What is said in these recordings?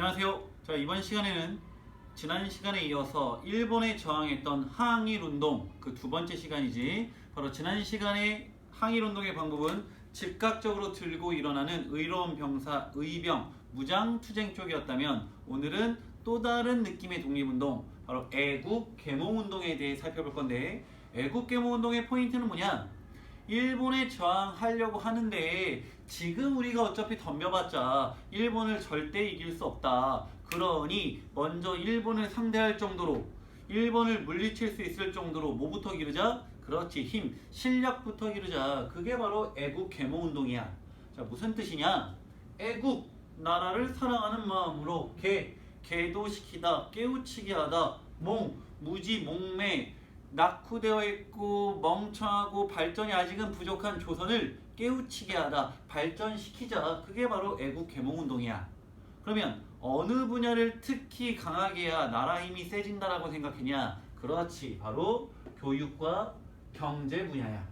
안녕하세요. 자, 이번 시간에는 지난 시간에 이어서 일본에 저항했던 항일운동 그 두 번째 시간이지. 바로 지난 시간에 항일운동의 방법은 즉각적으로 들고 일어나는 의로운 병사, 의병, 무장투쟁 쪽이었다면 오늘은 또 다른 느낌의 독립운동, 바로 애국 계몽운동에 대해 살펴볼 건데, 애국 계몽운동의 포인트는 뭐냐? 일본에 저항하려고 하는데 지금 우리가 어차피 덤벼봤자 일본을 절대 이길 수 없다. 그러니 먼저 일본을 상대할 정도로, 일본을 물리칠 수 있을 정도로 뭐부터 기르자? 그렇지, 힘, 실력부터 기르자. 그게 바로 애국 계몽운동이야. 자, 무슨 뜻이냐? 애국, 나라를 사랑하는 마음으로 계도시키다, 깨우치게 하다, 무지, 몽매, 낙후되어 있고 멍청하고 발전이 아직은 부족한 조선을 깨우치게 하다, 발전시키자. 그게 바로 애국 계몽운동이야. 그러면 어느 분야를 특히 강하게 해야 나라 힘이 세진다라고 생각했냐? 그렇지, 바로 교육과 경제 분야야.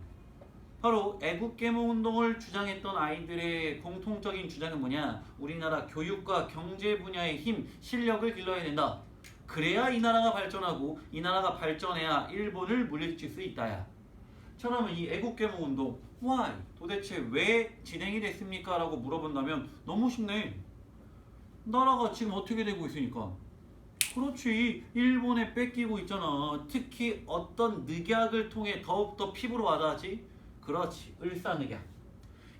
바로 애국 계몽운동을 주장했던 아이들의 공통적인 주장은 뭐냐? 우리나라 교육과 경제 분야의 힘, 실력을 길러야 된다. 그래야 이 나라가 발전하고 이 나라가 발전해야 일본을 물리칠 수 있다야. 자, 그러면 이 애국계몽운동 why? 도대체 왜 진행이 됐습니까? 라고 물어본다면 너무 쉽네. 나라가 지금 어떻게 되고 있으니까. 그렇지, 일본에 뺏기고 있잖아. 특히 어떤 늑약을 통해 더욱더 피부로 와닿지? 그렇지, 을사늑약.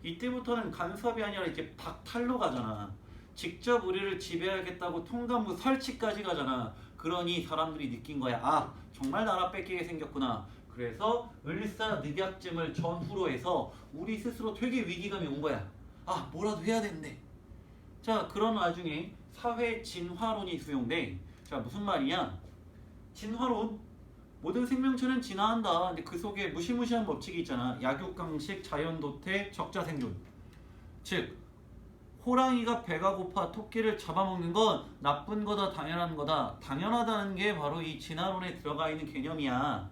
이때부터는 간섭이 아니라 이제 박탈로 가잖아. 직접 우리를 지배하겠다고 통감부 설치까지 가잖아. 그러니 사람들이 느낀 거야. 아, 정말 나라 뺏기게 생겼구나. 그래서 을사늑약쯤을 전후로 해서 우리 스스로 되게 위기감이 온 거야. 아, 뭐라도 해야 되는데. 자, 그런 와중에 사회 진화론이 수용돼. 자, 무슨 말이냐? 진화론. 모든 생명체는 진화한다. 근데 그 속에 무시무시한 법칙이 있잖아. 약육강식, 자연도태, 적자생존. 즉, 호랑이가 배가 고파 토끼를 잡아먹는 건 나쁜 거다, 당연한 거다. 당연하다는 게 바로 이 진화론에 들어가 있는 개념이야.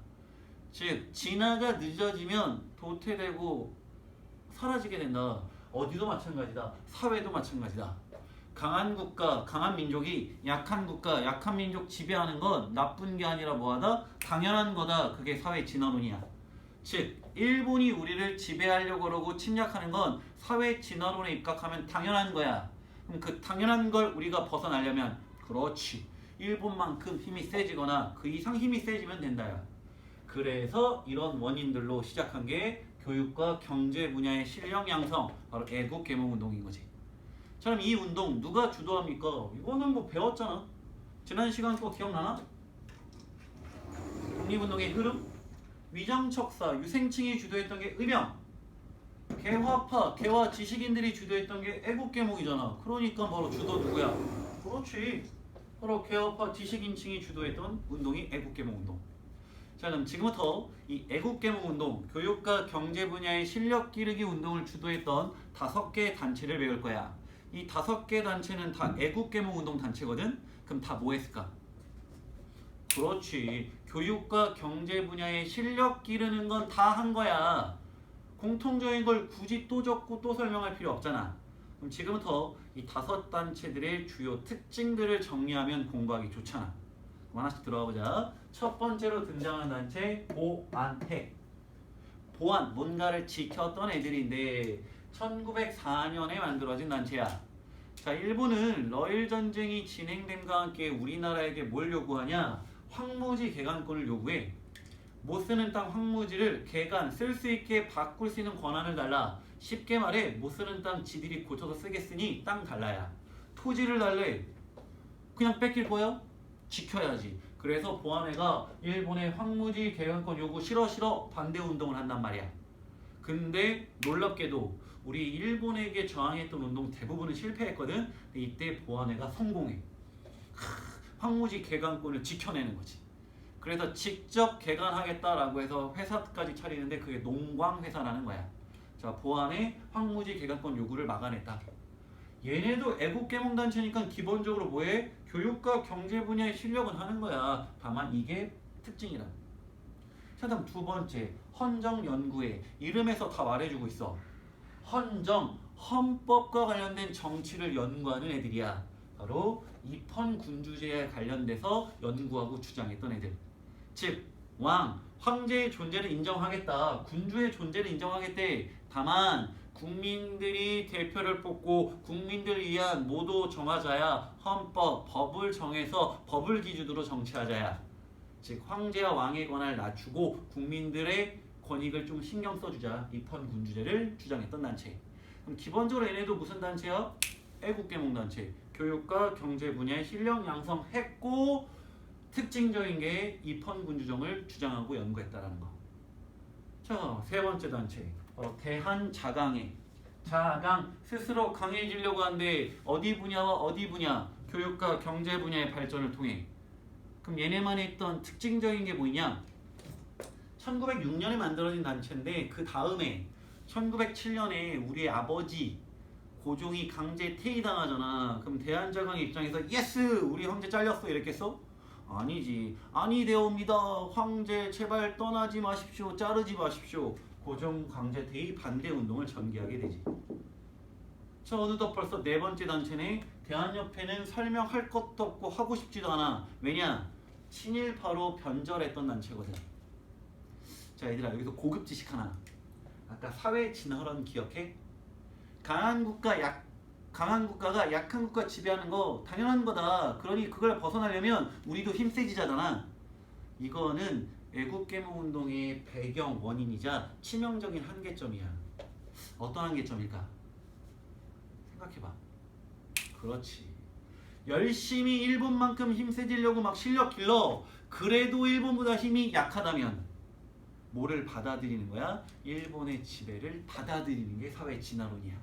즉, 진화가 늦어지면 도태되고 사라지게 된다. 어디도 마찬가지다. 사회도 마찬가지다. 강한 국가, 강한 민족이 약한 국가, 약한 민족 지배하는 건 나쁜 게 아니라 뭐하다? 당연한 거다. 그게 사회 진화론이야. 즉, 일본이 우리를 지배하려고 그러고 침략하는 건 사회 진화론에 입각하면 당연한 거야. 그럼 그 당연한 걸 우리가 벗어나려면, 그렇지, 일본만큼 힘이 세지거나 그 이상 힘이 세지면 된다야. 그래서 이런 원인들로 시작한 게 교육과 경제 분야의 실력 양성, 바로 애국 계몽운동인 거지. 자, 그럼 이 운동 누가 주도합니까? 이거는 뭐 배웠잖아. 지난 시간 거 기억나나? 독립운동의 흐름? 위정척사, 유생층이 주도했던 게 의병, 개화파, 개화 지식인들이 주도했던 게 애국계몽이잖아. 그러니까 바로 주도 누구야? 그렇지, 바로 개화파 지식인층이 주도했던 운동이 애국계몽운동. 자, 그럼 지금부터 이 애국계몽운동, 교육과 경제 분야의 실력 기르기 운동을 주도했던 5개의 단체를 배울 거야. 이 5개 단체는 다 애국계몽운동 단체거든? 그럼 다 뭐 했을까? 그렇지, 교육과 경제 분야의 실력 기르는 건 다 한 거야. 공통적인 걸 굳이 또 적고 또 설명할 필요 없잖아. 그럼 지금부터 이 5단체들의 주요 특징들을 정리하면 공부하기 좋잖아. 그럼 하나씩 들어가 보자. 첫 번째로 등장하는 단체, 보안해. 보안, 뭔가를 지켰던 애들인데 1904년에 만들어진 단체야. 자, 일본은 러일 전쟁이 진행됨과 함께 우리나라에게 뭘 요구하냐? 황무지 개간권을 요구해. 못 쓰는 땅 황무지를 개간, 쓸 수 있게 바꿀 수 있는 권한을 달라. 쉽게 말해, 못 쓰는 땅 지들이 고쳐서 쓰겠으니 땅 달라야. 토지를 달래. 그냥 뺏길 거야? 지켜야지. 그래서 보안회가 일본의 황무지 개간권 요구 싫어 반대 운동을 한단 말이야. 근데 놀랍게도 우리 일본에게 저항했던 운동 대부분은 실패했거든. 근데 이때 보안회가 성공해. 황무지 개간권을 지켜내는 거지. 그래서 직접 개간하겠다라고 해서 회사까지 차리는데 그게 농광회사라는 거야. 자, 보안회 황무지 개간권 요구를 막아냈다. 얘네도 애국계몽단체니까 기본적으로 뭐해? 교육과 경제 분야의 실력은 하는 거야. 다만 이게 특징이라. 자, 다음 두 번째, 헌정연구회. 이름에서 다 말해주고 있어. 헌정, 헌법과 관련된 정치를 연구하는 애들이야. 바로 입헌군주제에 관련돼서 연구하고 주장했던 애들. 즉 황제의 존재를 인정하겠다. 군주의 존재를 인정하겠대. 다만 국민들이 대표를 뽑고 국민들을 위한 모도 정하자야. 헌법, 법을 정해서 법을 기준으로 정치하자야. 즉 황제와 왕의 권한을 낮추고 국민들의 권익을 좀 신경 써주자. 입헌군주제를 주장했던 단체. 그럼 기본적으로 얘네도 무슨 단체야? 애국계몽단체. 교육과 경제 분야의 실력 양성했고 특징적인 게 입헌군주정을 주장하고 연구했다라는 거. 자, 세 번째 단체. 대한자강회. 자강, 스스로 강해지려고 하는데 어디 분야와 어디 분야, 교육과 경제 분야의 발전을 통해. 그럼 얘네만 했던 특징적인 게 뭐냐? 1906년에 만들어진 단체인데 그 다음에 1907년에 우리의 아버지 고종이 강제 퇴위당하잖아. 그럼 대한자강의 입장에서 예스! 우리 황제 잘렸어 이랬겠어? 아니지. 아니 되옵니다. 황제 제발 떠나지 마십시오. 자르지 마십시오. 고종 강제 퇴위 반대 운동을 전개하게 되지. 자, 어느덧 벌써 네 번째 단체네. 대한협회는 설명할 것도 없고 하고 싶지도 않아. 왜냐? 친일파로 변절했던 단체거든. 자, 얘들아 여기서 고급 지식 하나. 아까 사회 진화론 기억해? 강한 국가가 약한 국가 지배하는 거 당연한 거다. 그러니 그걸 벗어나려면 우리도 힘세지자잖아. 이거는 애국계몽운동의 배경 원인이자 치명적인 한계점이야. 어떤 한계점일까? 생각해봐. 그렇지. 열심히 일본만큼 힘세지려고 막 실력 길러. 그래도 일본보다 힘이 약하다면 뭐를 받아들이는 거야? 일본의 지배를 받아들이는 게 사회 진화론이야.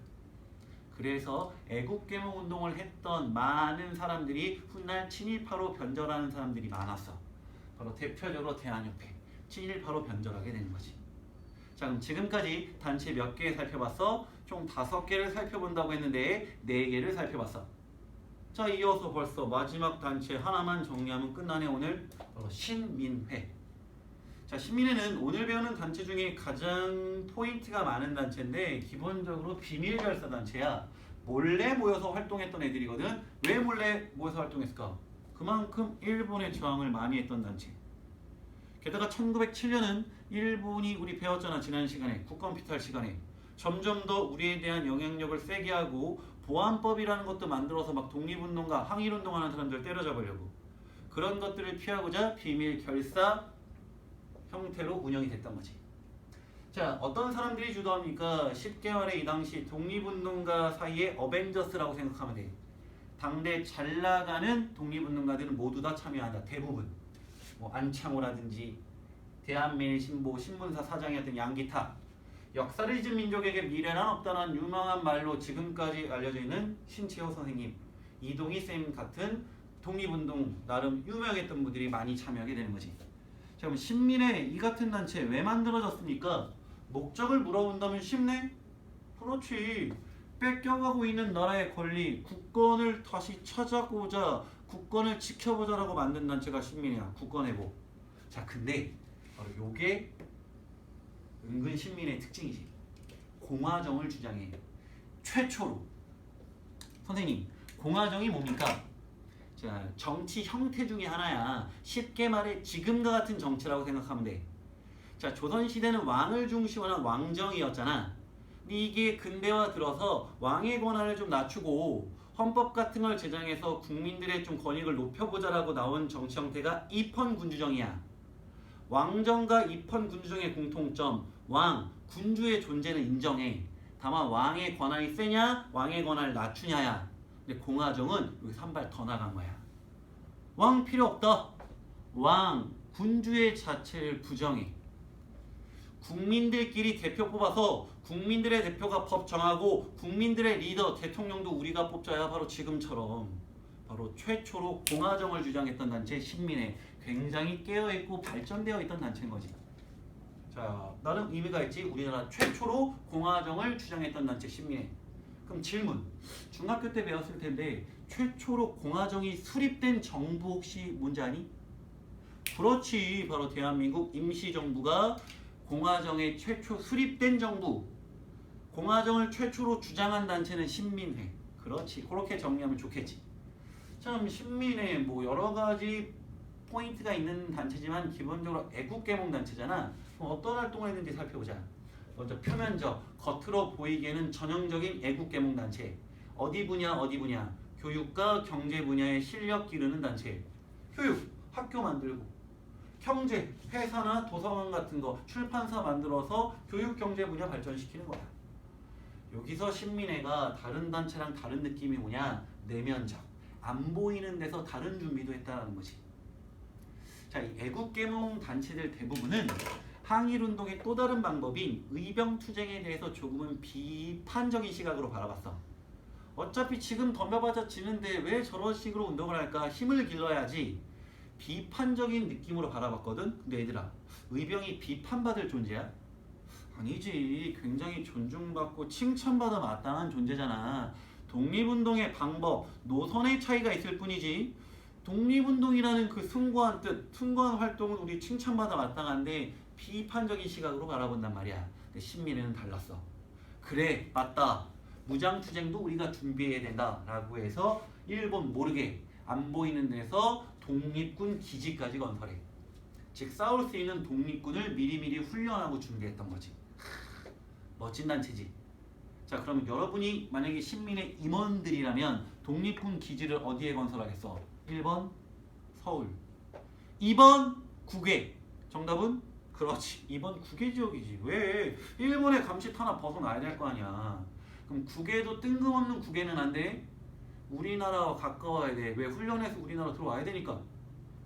그래서 애국계몽 운동을 했던 많은 사람들이 훗날 친일파로 변절하는 사람들이 많았어. 바로 대표적으로 대한협회. 친일파로 변절하게 되는 거지. 자, 그럼 지금까지 단체 몇 개 살펴봤어? 총 5개를 살펴본다고 했는데 4개를 살펴봤어. 자, 이어서 벌써 마지막 단체 하나만 정리하면 끝나네 오늘. 바로 신민회. 자, 신민회는 오늘 배우는 단체 중에 가장 포인트가 많은 단체인데 기본적으로 비밀결사 단체야. 몰래 모여서 활동했던 애들이거든. 왜 몰래 모여서 활동했을까? 그만큼 일본의 저항을 많이 했던 단체. 게다가 1907년은 일본이 우리 배웠잖아. 지난 시간에 국권피탈 시간에 점점 더 우리에 대한 영향력을 세게 하고 보안법이라는 것도 만들어서 막 독립운동가 항일운동하는 사람들 때려잡으려고. 그런 것들을 피하고자 비밀결사 형태로 운영이 됐던 거지. 자, 어떤 사람들이 주도합니까? 쉽게 말해 이 당시 독립운동가 사이에 어벤져스라고 생각하면 돼. 당대 잘 나가는 독립운동가들은 모두 다 참여한다. 대부분. 뭐 안창호라든지 대한매일신보 신문사 사장이었던 양기타. 역사를 잊은 민족에게 미래란 없다는 유명한 말로 지금까지 알려져 있는 신채호 선생님, 이동희 쌤 같은 독립운동 나름 유명했던 분들이 많이 참여하게 되는 거지. 자, 그럼 신민회 이 같은 단체 왜 만들어졌습니까? 목적을 물어본다면 쉽네? 그렇지. 뺏겨가고 있는 나라의 권리, 국권을 다시 찾아보자, 국권을 지켜보자라고 만든 단체가 신민회야. 국권회복. 자, 근데 바로 요게 은근 신민의 특징이지. 공화정을 주장해. 최초로. 선생님, 공화정이 뭡니까? 자, 정치 형태 중에 하나야. 쉽게 말해 지금과 같은 정치라고 생각하면 돼. 자, 조선시대는 왕을 중심으로 한 왕정이었잖아. 근데 이게 근대화 들어서 왕의 권한을 좀 낮추고 헌법 같은 걸 제정해서 국민들의 좀 권익을 높여보자라고 나온 정치 형태가 입헌군주정이야. 왕정과 입헌군주정의 공통점, 왕, 군주의 존재는 인정해. 다만 왕의 권한이 세냐, 왕의 권한을 낮추냐야. 근데 공화정은 여기서 한 발 더 나간 거야. 왕 필요 없다. 왕, 군주의 자체를 부정해. 국민들끼리 대표 뽑아서 국민들의 대표가 법 정하고 국민들의 리더, 대통령도 우리가 뽑자야. 바로 지금처럼. 바로 최초로 공화정을 주장했던 단체 신민회. 굉장히 깨어있고 발전되어 있던 단체인 거지. 자, 나름 의미가 있지. 우리나라 최초로 공화정을 주장했던 단체 신민회. 그럼 질문. 중학교 때 배웠을 텐데 최초로 공화정이 수립된 정부 혹시 뭔지 아니? 그렇지. 바로 대한민국 임시정부가 공화정의 최초 수립된 정부. 공화정을 최초로 주장한 단체는 신민회. 그렇지. 그렇게 정리하면 좋겠지. 참 신민회 뭐 여러 가지 포인트가 있는 단체지만 기본적으로 애국계몽 단체잖아. 그럼 어떤 활동을 했는지 살펴보자. 먼저 표면적, 겉으로 보이기에는 전형적인 애국계몽 단체. 어디 분야, 어디 분야? 교육과 경제 분야의 실력 기르는 단체. 교육, 학교 만들고. 경제, 회사나 도서관 같은 거, 출판사 만들어서 교육, 경제 분야 발전시키는 거야. 여기서 신민회가 다른 단체랑 다른 느낌이 뭐냐? 내면적. 안 보이는 데서 다른 준비도 했다라는 거지. 자, 이 애국계몽 단체들 대부분은 항일운동의 또 다른 방법인 의병투쟁에 대해서 조금은 비판적인 시각으로 바라봤어. 어차피 지금 덤벼봐자 지는데 왜 저런 식으로 운동을 할까? 힘을 길러야지. 비판적인 느낌으로 바라봤거든. 근데 얘들아, 의병이 비판받을 존재야? 아니지. 굉장히 존중받고 칭찬받아 마땅한 존재잖아. 독립운동의 방법, 노선의 차이가 있을 뿐이지. 독립운동이라는 그 숭고한 뜻, 숭고한 활동은 우리 칭찬받아 마땅한데 비판적인 시각으로 바라본단 말이야. 근데 신민회는 달랐어. 그래, 맞다. 무장투쟁도 우리가 준비해야 된다 라고 해서 일본 모르게 안 보이는 데서 독립군 기지까지 건설해. 즉 싸울 수 있는 독립군을 미리미리 훈련하고 준비했던 거지. 멋진 단체지. 자, 그러면 여러분이 만약에 신민회 임원들이라면 독립군 기지를 어디에 건설하겠어? 1번 서울, 2번 국외. 정답은? 그렇지, 2번 국외 지역이지. 왜? 일본의 감시 하나 벗어나야 될 거 아니야. 그럼 국외도 뜬금없는 국외는 안 돼. 우리나라와 가까워야 돼. 왜? 훈련해서 우리나라 들어와야 되니까.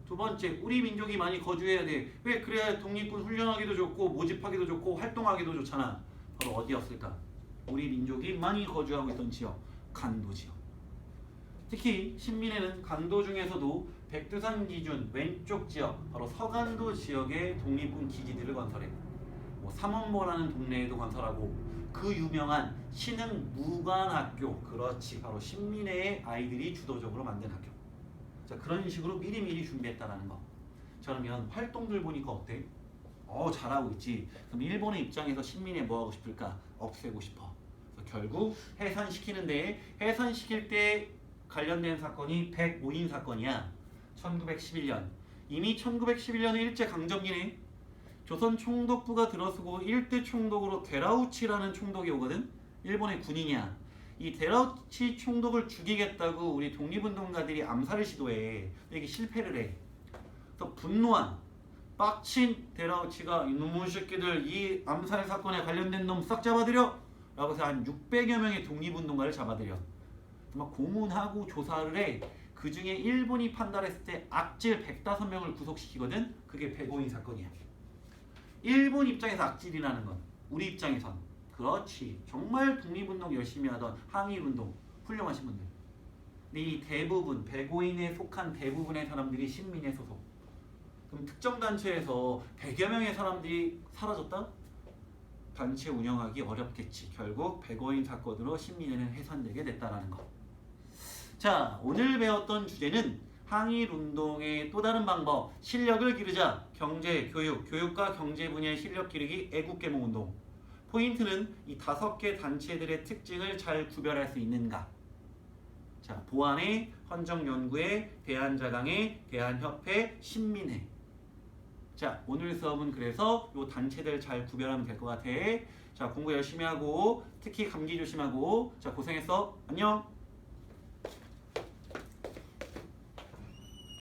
두 번째, 우리 민족이 많이 거주해야 돼. 왜? 그래야 독립군 훈련하기도 좋고 모집하기도 좋고 활동하기도 좋잖아. 바로 어디였을까? 우리 민족이 많이 거주하고 있던 지역, 간도 지역. 특히 신민회는 간도 중에서도 백두산 기준 왼쪽 지역, 바로 서간도 지역의 독립군 기지들을 건설해. 뭐 삼원보라는 동네에도 건설하고, 그 유명한 신흥 무관학교, 그렇지, 바로 신민회의 아이들이 주도적으로 만든 학교. 자, 그런 식으로 미리미리 준비했다라는 거. 자, 그러면 활동들 보니까 어때? 잘하고 있지. 그럼 일본의 입장에서 신민회 뭐 하고 싶을까? 없애고 싶어. 그래서 결국 해산시키는데, 해산시킬 때 관련된 사건이 105인 사건이야. 1911년. 이미 1911년에 일제강점기네. 조선 총독부가 들어서고 일대 총독으로 데라우치라는 총독이 오거든. 일본의 군인이야. 이 데라우치 총독을 죽이겠다고 우리 독립운동가들이 암살을 시도해. 이게 실패를 해. 그래서 분노한, 빡친 데라우치가 이놈의 새끼들, 이 암살 사건에 관련된 놈 싹 잡아들여! 라고 해서 한 600여 명의 독립운동가를 잡아들여. 막 고문하고 조사를 해. 그 중에 일본이 판단했을 때 악질 105명을 구속시키거든. 그게 105인 사건이야. 일본 입장에서 악질이라는 건 우리 입장에선 그렇지, 정말 독립운동 열심히 하던 항일운동 훌륭하신 분들. 근데 이 대부분 105인에 속한 대부분의 사람들이 신민회 소속. 그럼 특정 단체에서 100여 명의 사람들이 사라졌다? 단체 운영하기 어렵겠지. 결국 105인 사건으로 신민회는 해산되게 됐다라는 거. 자, 오늘 배웠던 주제는 항일운동의 또 다른 방법, 실력을 기르자. 경제, 교육과 경제 분야의 실력 기르기, 애국계몽운동. 포인트는 이 5개 단체들의 특징을 잘 구별할 수 있는가. 자, 보안회, 헌정연구회, 대한자강회, 대한협회, 신민회. 자, 오늘 수업은 그래서 이 단체들 잘 구별하면 될 것 같아. 자, 공부 열심히 하고 특히 감기 조심하고. 자, 고생했어. 안녕.